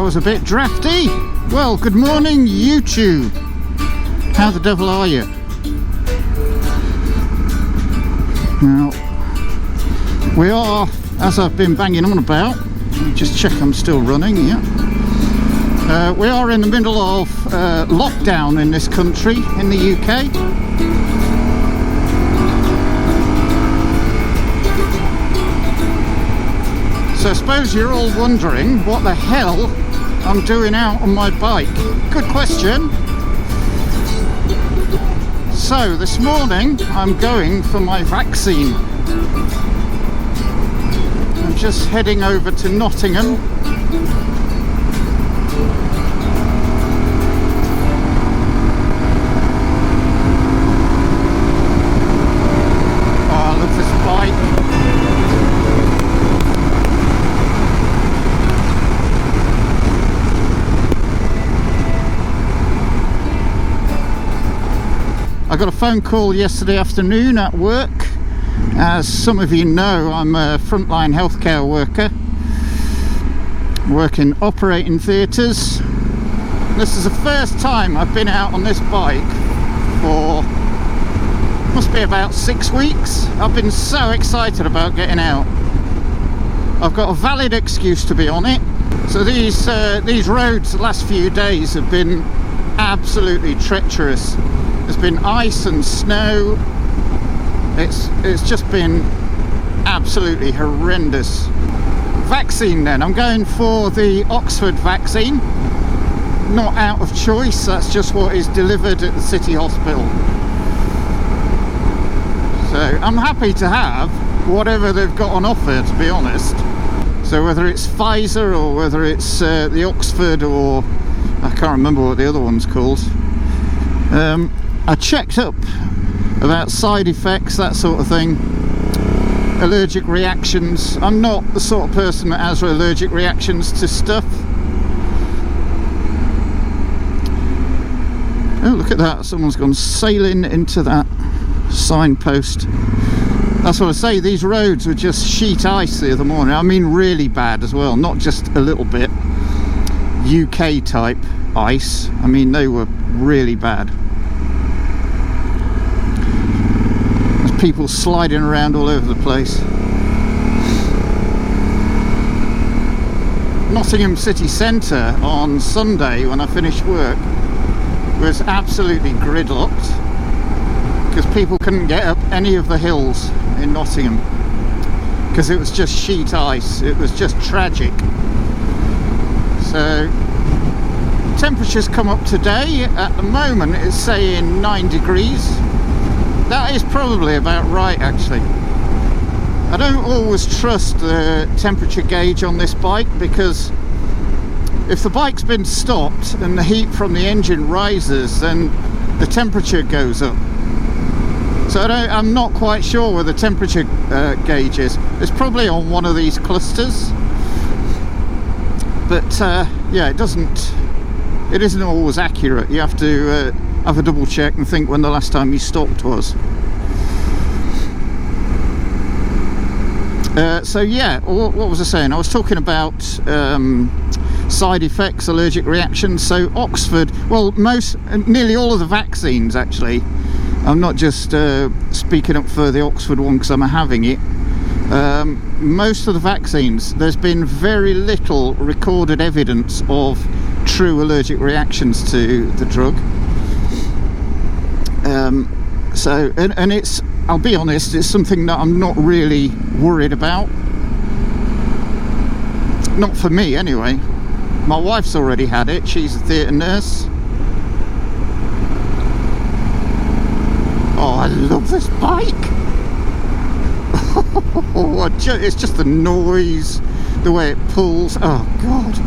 was a bit drafty. Well, good morning, YouTube. How the devil are you? Now, we are, as I've been banging on about, let me just check I'm still running, yeah. We are in the middle of lockdown in this country, in the UK. So I suppose you're all wondering what the hell I'm doing out on my bike. Good question. So this morning I'm going for my vaccine. I'm just heading over to Nottingham. Oh, I love this bike. I got a phone call yesterday afternoon at work. As some of you know, I'm a frontline healthcare worker. I work in operating theatres. This is the first time I've been out on this bike for, must be about 6 weeks. I've been so excited about getting out. I've got a valid excuse to be on it. So these roads the last few days have been absolutely treacherous. There's been ice and snow. It's just been absolutely horrendous. Vaccine then. I'm going for the Oxford vaccine. Not out of choice, that's just what is delivered at the city hospital. So I'm happy to have whatever they've got on offer, to be honest. So whether it's Pfizer or whether it's the Oxford, or I can't remember what the other one's called. I checked up about side effects, that sort of thing, allergic reactions. I'm not the sort of person that has allergic reactions to stuff. Oh, look at that, someone's gone sailing into that signpost. That's what I say, these roads were just sheet ice the other morning. I mean really bad as well, not just a little bit UK type ice. I mean they were really bad. People sliding around all over the place. Nottingham city centre on Sunday when I finished work was absolutely gridlocked because people couldn't get up any of the hills in Nottingham because it was just sheet ice. It was just tragic. So temperatures come up today. At the moment it's saying 9 degrees. That is probably about right, actually. I don't always trust the temperature gauge on this bike because if the bike's been stopped and the heat from the engine rises, then the temperature goes up. So I'm not quite sure where the temperature gauge is. It's probably on one of these clusters. But yeah, it isn't always accurate. You have to have a double check and think when the last time you stopped was. So yeah, what was I saying? I was talking about side effects, allergic reactions. So Oxford, well, nearly all of the vaccines actually, I'm not just speaking up for the Oxford one because I'm having it. Most of the vaccines, there's been very little recorded evidence of true allergic reactions to the drug. So it's, I'll be honest, it's something that I'm not really worried about. Not for me anyway. My wife's already had it, she's a theatre nurse. Oh, I love this bike. It's just the noise, the way it pulls. Oh God,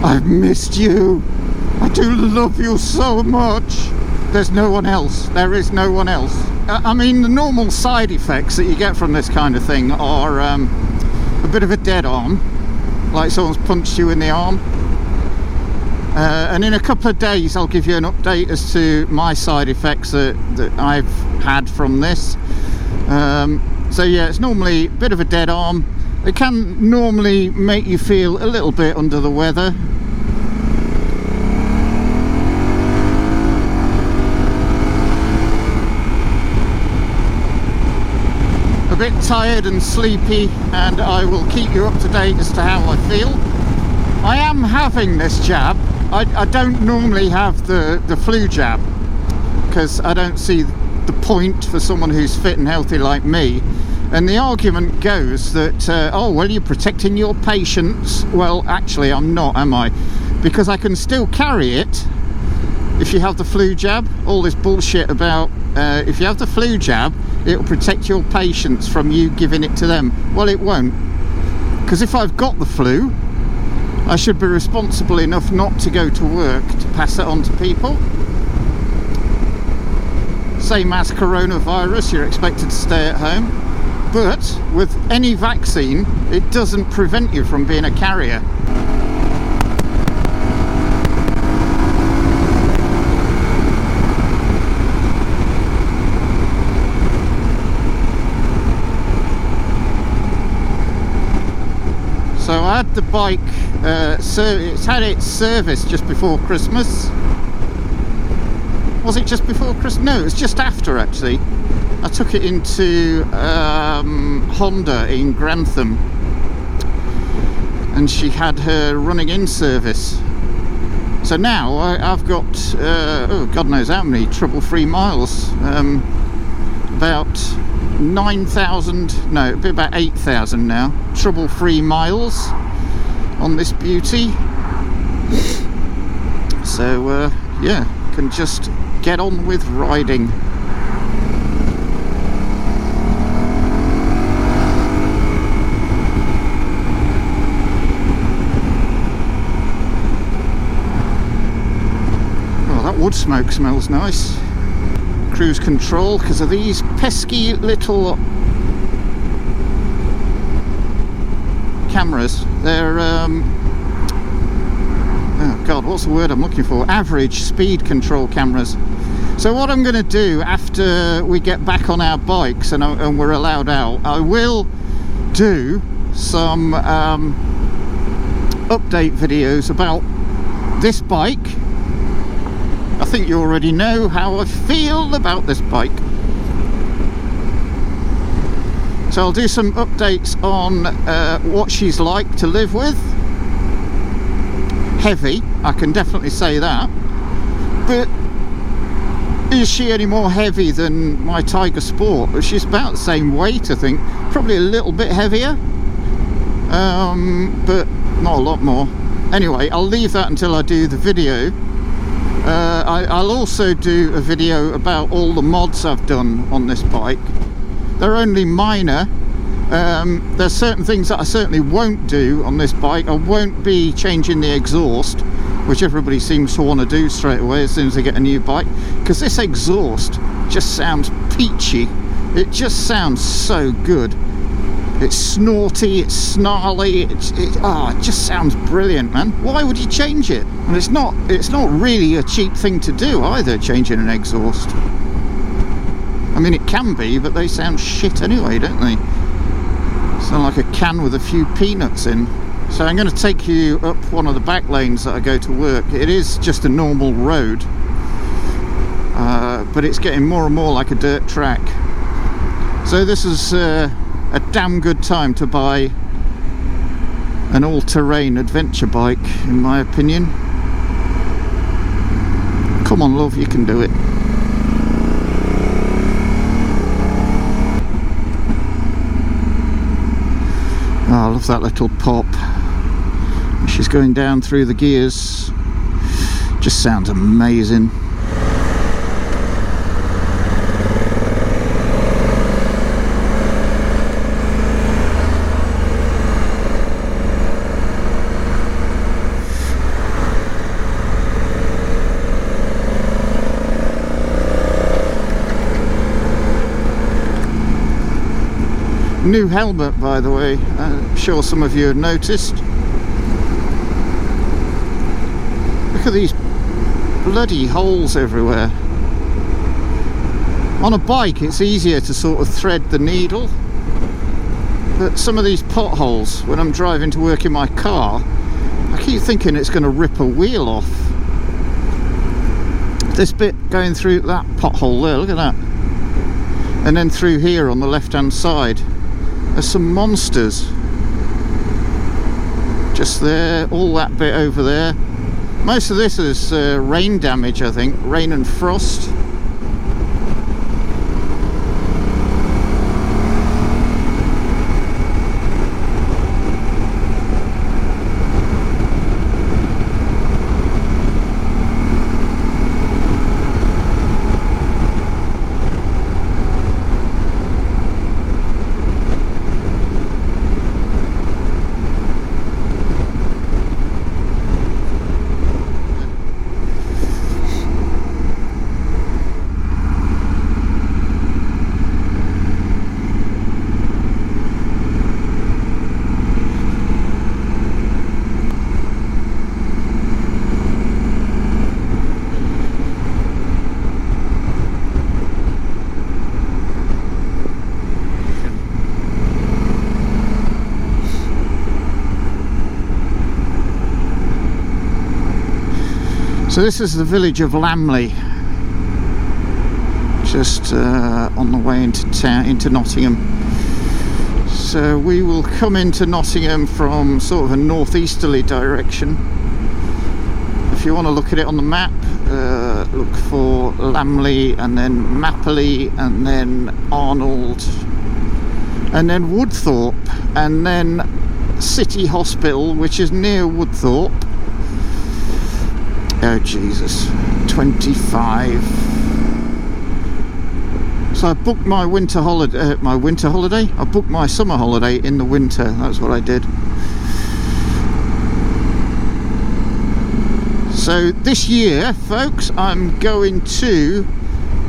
I've missed you. I do love you so much. There's no one else. There is no one else. I mean, the normal side effects that you get from this kind of thing are a bit of a dead arm, like someone's punched you in the arm. And in a couple of days I'll give you an update as to my side effects that I've had from this. So yeah, it's normally a bit of a dead arm. It can normally make you feel a little bit under the weather, a bit tired and sleepy, and I will keep you up to date as to how I feel. I am having this jab. I don't normally have the flu jab because I don't see the point for someone who's fit and healthy like me. And the argument goes that, oh, well, you're protecting your patients. Well, actually, I'm not, am I? Because I can still carry it if you have the flu jab. All this bullshit about if you have the flu jab, it'll protect your patients from you giving it to them. Well, it won't. Because if I've got the flu, I should be responsible enough not to go to work to pass it on to people. Same as coronavirus, you're expected to stay at home. But with any vaccine, it doesn't prevent you from being a carrier. So I had the bike, it's had its service just before Christmas. Was it just before Christmas? No, it was just after actually. I took it into Honda in Grantham, and she had her running in service. So now I've got, oh God knows how many trouble-free miles, about 9,000, no, it'll be about 8,000 now, trouble-free miles on this beauty. So yeah, can just get on with riding. Oh, that wood smoke smells nice. Cruise control because of these pesky little cameras. They're oh God, what's the word I'm looking for? Average speed control cameras. So what I'm going to do after we get back on our bikes and we're allowed out, I will do some update videos about this bike. I think you already know how I feel about this bike. So I'll do some updates on what she's like to live with. Heavy, I can definitely say that. But is she any more heavy than my Tiger Sport? She's about the same weight, I think. Probably a little bit heavier. But not a lot more. Anyway, I'll leave that until I do the video. I'll also do a video about all the mods I've done on this bike. They're only minor. There's certain things that I certainly won't do on this bike. I won't be changing the exhaust, which everybody seems to want to do straight away as soon as they get a new bike, because this exhaust just sounds peachy. It just sounds so good. It's snorty, it's snarly, it just sounds brilliant, man. Why would you change it? And it's not really a cheap thing to do either, changing an exhaust. I mean, it can be, but they sound shit anyway, don't they? Sound like a can with a few peanuts in. So I'm going to take you up one of the back lanes that I go to work. It is just a normal road, but it's getting more and more like a dirt track. So this is a damn good time to buy an all-terrain adventure bike, in my opinion. Come on, love, you can do it. Oh, I love that little pop. She's going down through the gears. Just sounds amazing. New helmet, by the way. I'm sure some of you have noticed. Look at these bloody holes everywhere. On a bike it's easier to sort of thread the needle, but some of these potholes when I'm driving to work in my car, I keep thinking it's going to rip a wheel off. This bit going through that pothole there, look at that. And then through here on the left hand side, there's some monsters. Just there, all that bit over there. Most of this is rain damage, I think, rain and frost. So this is the village of Lamley, just on the way into town, into Nottingham. So we will come into Nottingham from sort of a northeasterly direction. If you want to look at it on the map, look for Lamley and then Mapley and then Arnold and then Woodthorpe and then City Hospital, which is near Woodthorpe. Oh Jesus, 25. So I booked my winter holiday. I booked my summer holiday in the winter. That's what I did. So this year, folks, I'm going to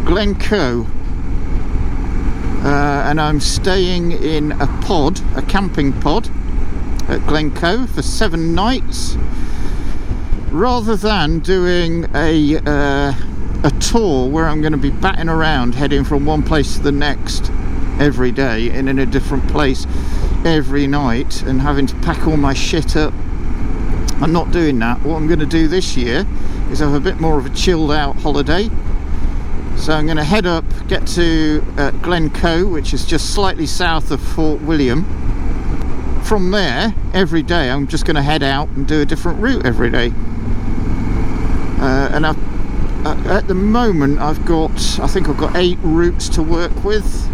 Glencoe, and I'm staying in a pod, a camping pod, at Glencoe for 7 nights. Rather than doing a tour where I'm going to be batting around, heading from one place to the next every day and in a different place every night and having to pack all my shit up, I'm not doing that. What I'm going to do this year is have a bit more of a chilled out holiday. So I'm going to head up, get to Glencoe, which is just slightly south of Fort William. From there, every day I'm just going to head out and do a different route every day. And at the moment I think I've got 8 routes to work with.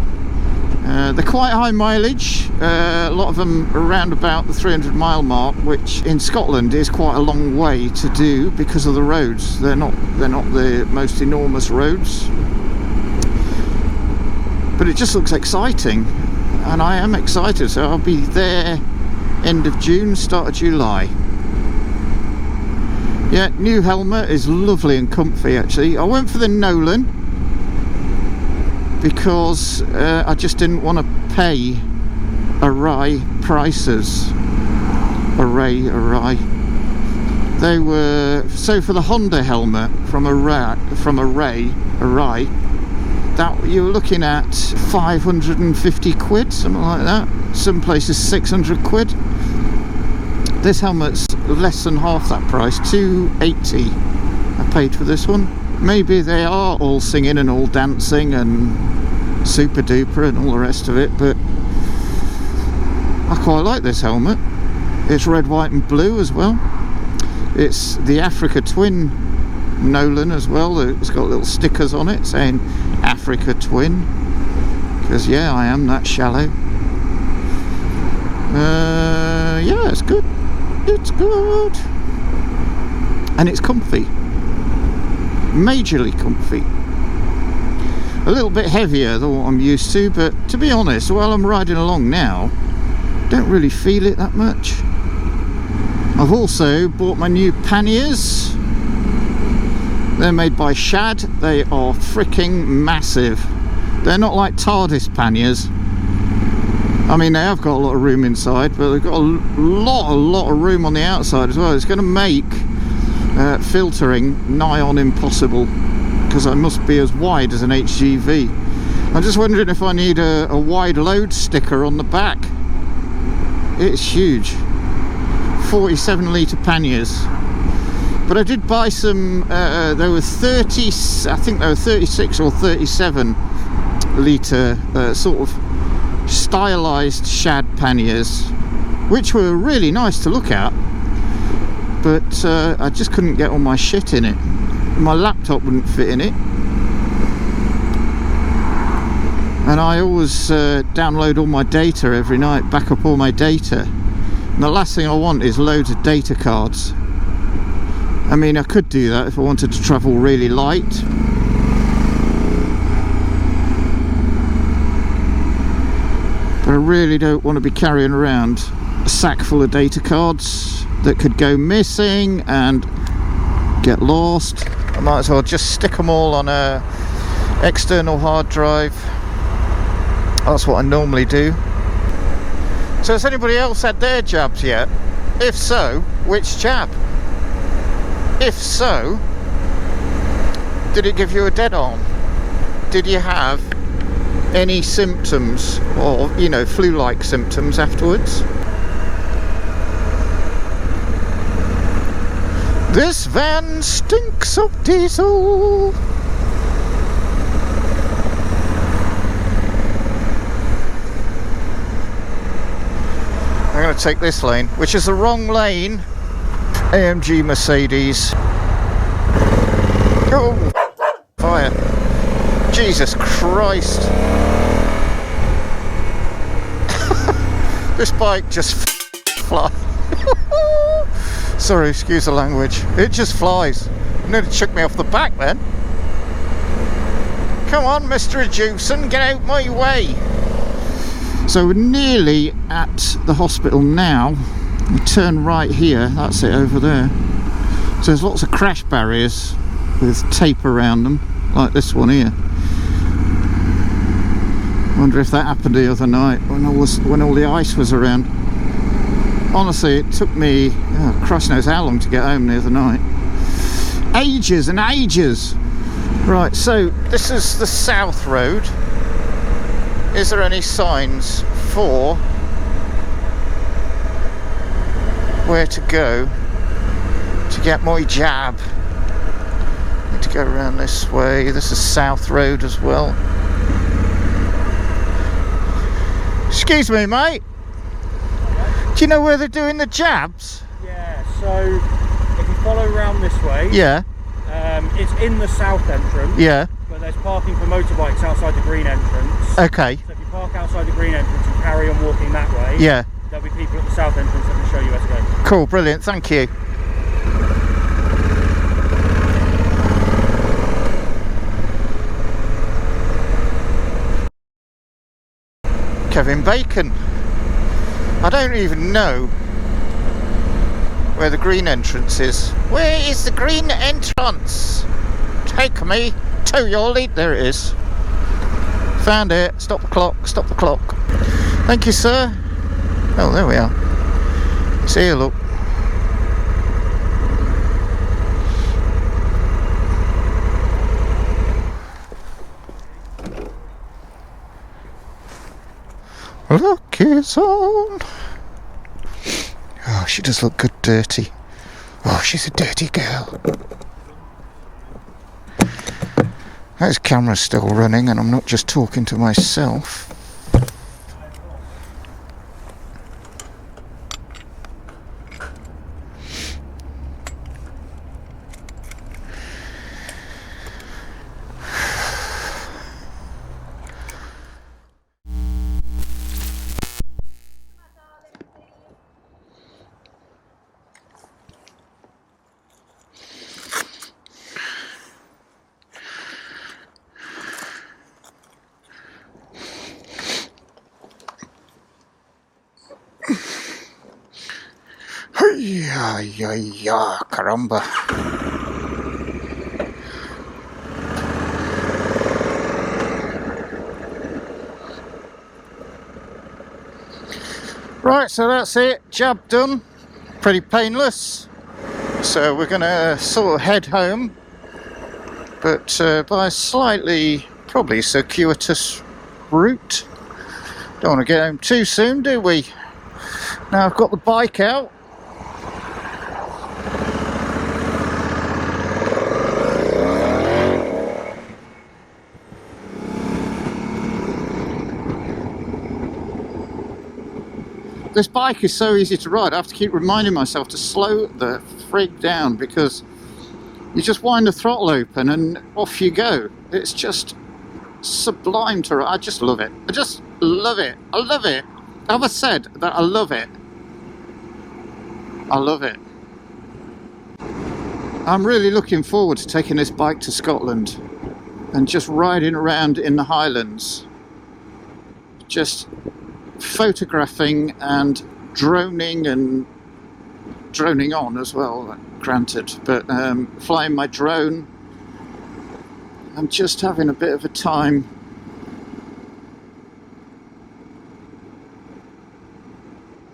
They're quite high mileage, a lot of them around about the 300 mile mark, which in Scotland is quite a long way to do because of the roads. They're not the most enormous roads, but it just looks exciting and I am excited. So I'll be there end of June, start of July. Yeah, new helmet is lovely and comfy actually. I went for the Nolan because I just didn't want to pay Array prices. Array. They were, so for the Honda helmet from Array, that you were looking at 550 quid, something like that. Some places 600 quid. This helmet's less than half that price, 280 I paid for this one. Maybe they are all singing and all dancing and super duper and all the rest of it, but I quite like this helmet. It's red, white and blue as well. It's the Africa Twin Nolan as well. It's got little stickers on it saying Africa Twin, because yeah, I am that shallow. Yeah, it's good. It's good. And it's comfy. Majorly comfy. A little bit heavier than what I'm used to, but to be honest, while I'm riding along now, don't really feel it that much. I've also bought my new panniers. They're made by Shad. They are freaking massive. They're not like TARDIS panniers. I mean, they have got a lot of room inside, but they've got a lot of room on the outside as well. It's going to make filtering nigh on impossible, because I must be as wide as an HGV. I'm just wondering if I need a wide load sticker on the back. It's huge. 47 litre panniers. But I did buy some, there were 30, I think there were 36 or 37 litre sort of stylised shad panniers, which were really nice to look at, but I just couldn't get all my shit in it. My laptop wouldn't fit in it, and I always download all my data every night, back up all my data, and the last thing I want is loads of data cards. I mean, I could do that if I wanted to travel really light, but I really don't want to be carrying around a sack full of data cards that could go missing and get lost. I might as well just stick them all on a external hard drive. That's what I normally do. So has anybody else had their jabs yet? If so, which jab? If so, did it give you a dead arm? Did you have any symptoms, or flu-like symptoms afterwards? This van stinks of diesel. I'm going to take this lane, which is the wrong lane. AMG Mercedes. Oh, fire. Jesus Christ. This bike just flies. Sorry, excuse the language. It just flies. It nearly chucked me off the back then. Come on, Mr. Jewson, get out my way. So we're nearly at the hospital now. We turn right here, that's it over there. So there's lots of crash barriers with tape around them, like this one here. Wonder if that happened the other night when all the ice was around. Honestly, it took me, Christ knows how long to get home the other night. Ages and ages. Right, so this is the South Road. Is there any signs for where to go to get my jab? Need to go around this way. This is South Road as well. Excuse me, mate. Do you know where they're doing the jabs? Yeah, so if you follow around this way, it's in the south entrance. Yeah. But there's parking for motorbikes outside the green entrance. Okay. So if you park outside the green entrance and carry on walking that way, there'll be people at the south entrance that can show you where to go. Cool, brilliant, thank you. Kevin Bacon. I don't even know where the green entrance is. Where is the green entrance? Take me to your lead. There it is. Found it. Stop the clock. Stop the clock. Thank you, sir. Oh, there we are. See you, look. Look is on. Oh, she does look good dirty. Oh, she's a dirty girl. Those camera's still running and I'm not just talking to myself. Ya, caramba. Right, so that's it. Jab done. Pretty painless. So we're going to sort of head home, but by a slightly, probably circuitous route. Don't want to get home too soon, do we? Now I've got the bike out. This bike is so easy to ride. I have to keep reminding myself to slow the frig down, because you just wind the throttle open and off you go. It's just sublime to ride. I just love it. I just love it. I love it. Have I said that I love it? I love it. I'm really looking forward to taking this bike to Scotland and just riding around in the Highlands, just photographing and droning on as well, granted, but flying my drone and just having a bit of a time.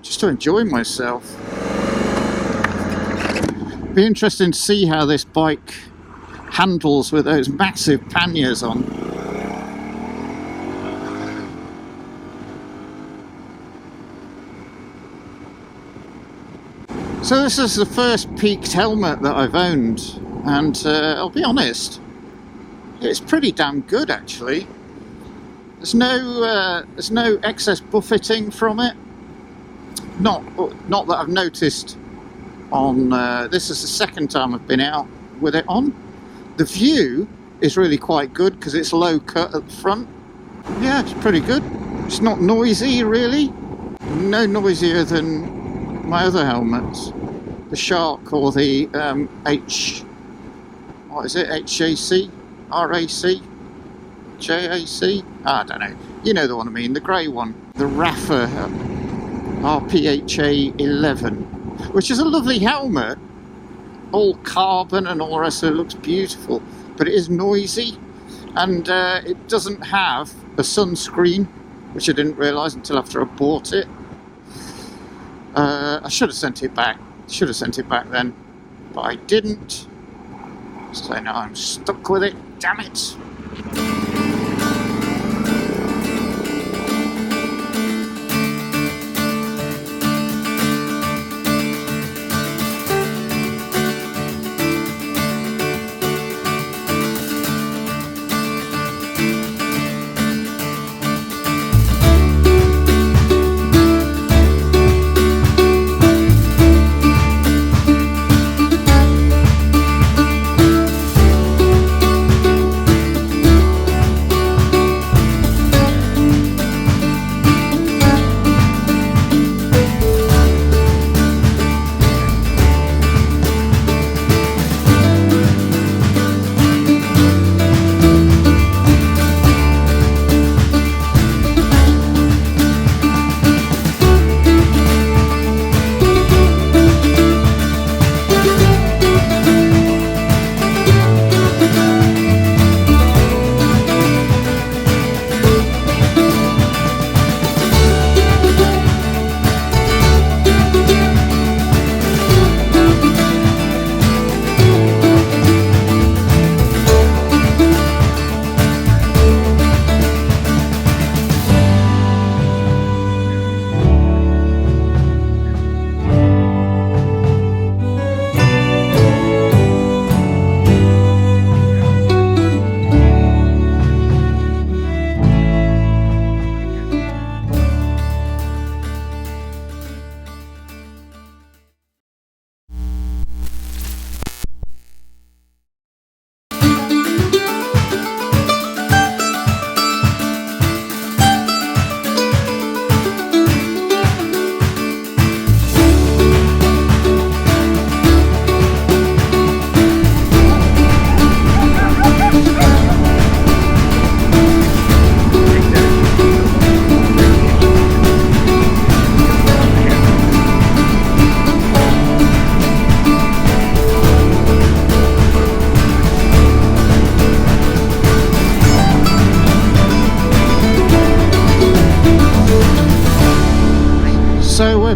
Just to enjoy myself. Be interesting to see how this bike handles with those massive panniers on. So this is the first peaked helmet that I've owned, and I'll be honest, it's pretty damn good actually. There's no excess buffeting from it. Not that I've noticed on, this is the second time I've been out with it on. The view is really quite good because it's low cut at the front. Yeah, it's pretty good. It's not noisy really. No noisier than my other helmets. The Shark or the what is it? HJC? RAC? JAC? I don't know. You know the one I mean, the grey one. The Rafa RPHA 11, which is a lovely helmet, all carbon and all the rest, so it looks beautiful, but it is noisy, and it doesn't have a sunscreen, which I didn't realise until after I bought it. I should have sent it back. Should have sent it back then, but I didn't. So now I'm stuck with it. Damn it!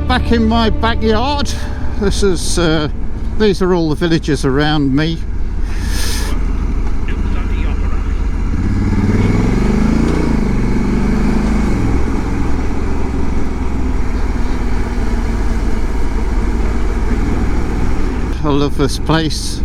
Back in my backyard. This is these are all the villages around me. I love this place.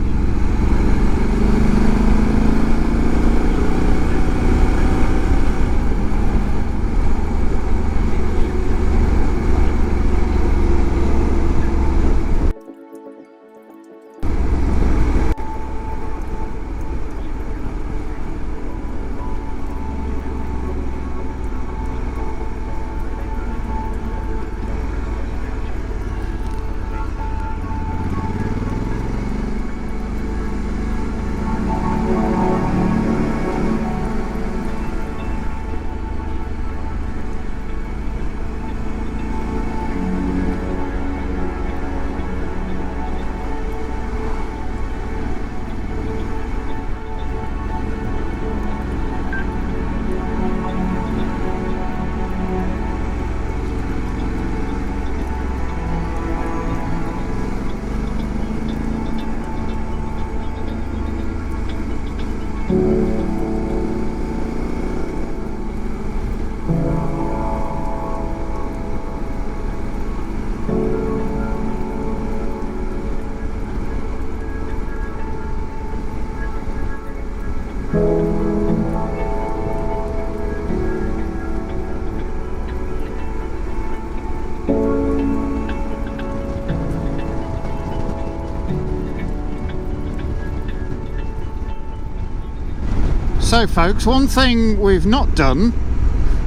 So folks, one thing we've not done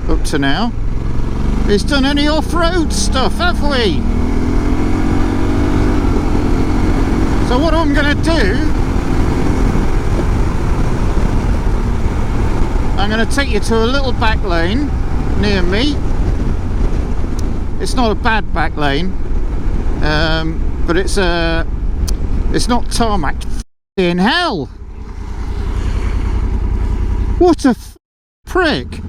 up to now is done any off-road stuff, have we? So what I'm going to do, I'm going to take you to a little back lane near me. It's not a bad back lane, but it's not tarmac. In hell! What a prick!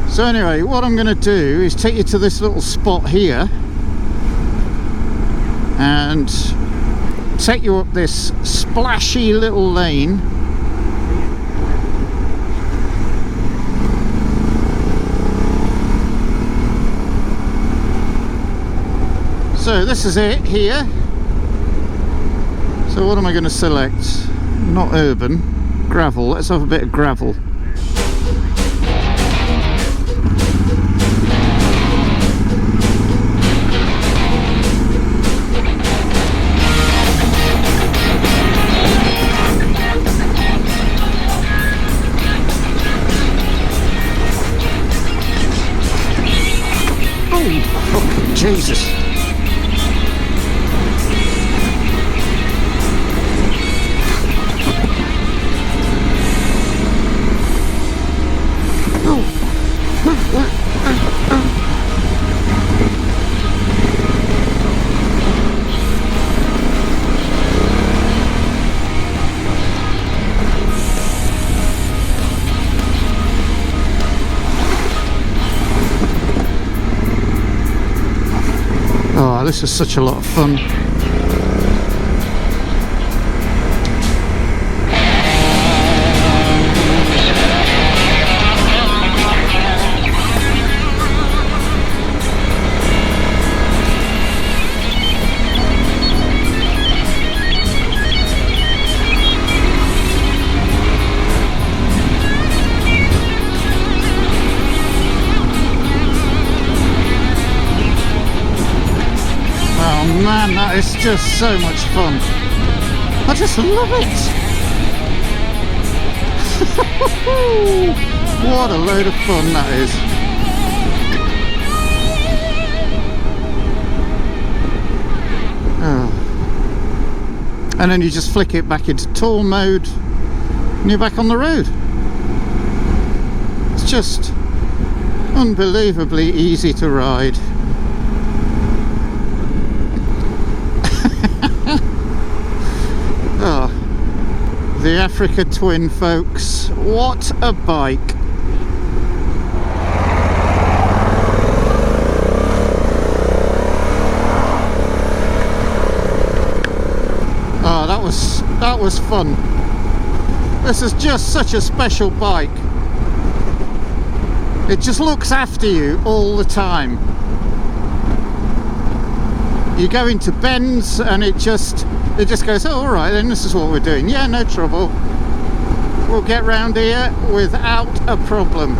So anyway, what I'm going to do is take you to this little spot here and take you up this splashy little lane. So this is it here. So what am I going to select? Not urban, gravel. Let's have a bit of gravel. Oh, Jesus. Oh, this is such a lot of fun. Man, that is just so much fun. I just love it. What a load of fun that is. Oh. And then you just flick it back into tour mode and you're back on the road. It's just unbelievably easy to ride. The Africa Twin, folks. What a bike. Oh, that was fun. This is just such a special bike. It just looks after you all the time. You go into bends and it just goes, oh, all right, then this is what we're doing. Yeah, no trouble. We'll get round here without a problem.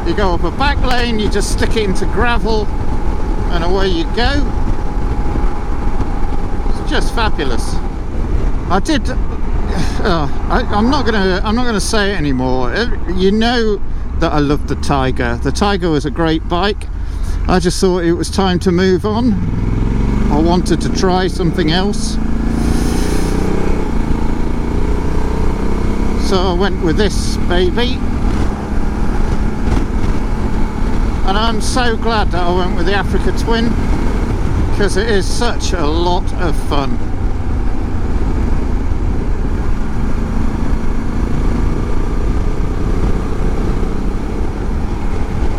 You go up a back lane, you just stick it into gravel, and away you go. It's just fabulous. I did. I'm not gonna say it anymore. You know that I love the Tiger. The Tiger was a great bike. I just thought it was time to move on. I wanted to try something else, so I went with this baby, and I'm so glad that I went with the Africa Twin, because it is such a lot of fun.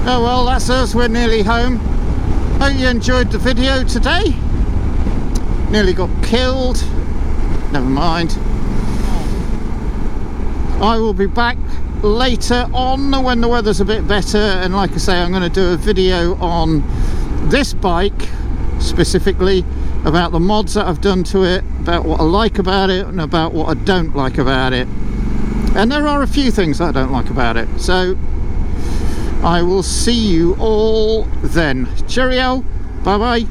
Oh well, that's us, we're nearly home. Hope you enjoyed the video today. Nearly got killed. Never mind. I will be back later on when the weather's a bit better, and like I say, I'm going to do a video on this bike specifically, about the mods that I've done to it, about what I like about it and about what I don't like about it. And there are a few things that I don't like about it. So I will see you all then. Cheerio. Bye bye.